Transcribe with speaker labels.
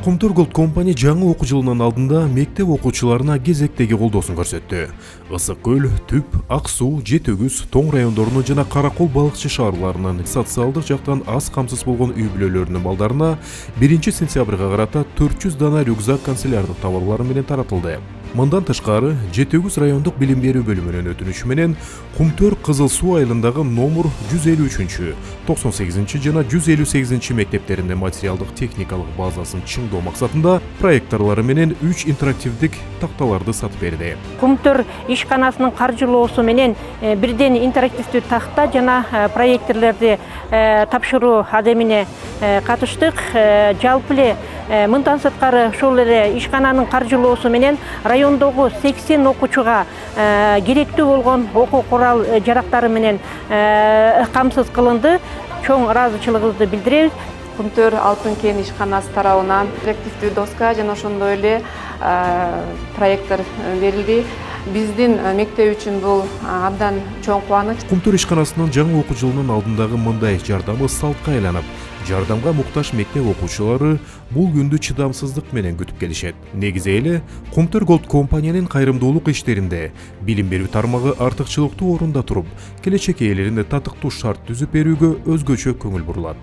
Speaker 1: Kumtor Gold Company жаңы окуу жылынын алдында мектеп окуучуларына кезектеги колдоосун көрсөттү. Ысык көл, Түп, Ак суу, Жетөгүз, Тоң райондорунун жана Каракол балыкчы шаарларынын социалдык жактан аз камсыз болгон үй бүлөлөрүнүн балдарына 1 сентябрга карата 400 дана рюкзак канцелярлык товарлары менен таратылды. Мындан тышкары Жетөгүз райондук билим берүү бөлүмүнүн өтүнүшү менен Кумтөр Кызыл суу айылындагы номер 153, 98 жана 158 мектептеринде материалдык техникалык базасын чыңдоо максатында проекторлору менен 3 интерактивдик такталарды сатып берди.
Speaker 2: Кумтөр ишканасынын каржылоосу менен бирден интерактивдүү такта жана проекторлорду тапшыруу адемине катыштык. Жалпы эле мындан сырткары ошол эле ишкананын каржылоосу менен райондогу 80 окуучуга керектүү болгон окуу курал жарактары менен камсыз кылынды. Чоң ыраазычылыгыбызды билдиребиз.
Speaker 3: Кумтөр Алтын кен ишканасы тарабынан интерактивдүү доска жана ошондой эле проектор берилди. Биздин мектеп үчүн бул абдан чоң кубаныч.
Speaker 1: Кумтөр ишканасынын жаңы окуу жылынын алдындагы мындай жардамы салтка айланып, жардамга муктаж мектеп окуучулары бул күндү чыдамсыздык менен күтүп келишет. Негизи эле Кумтөр Gold Company'нын кайрымдуулук иштеринде билим берүү тармагы артыкчылыктуу орунда туруп, келечек ээлерине татыктуу шарт түзүп берүүгө өзгөчө көңүл бурулат.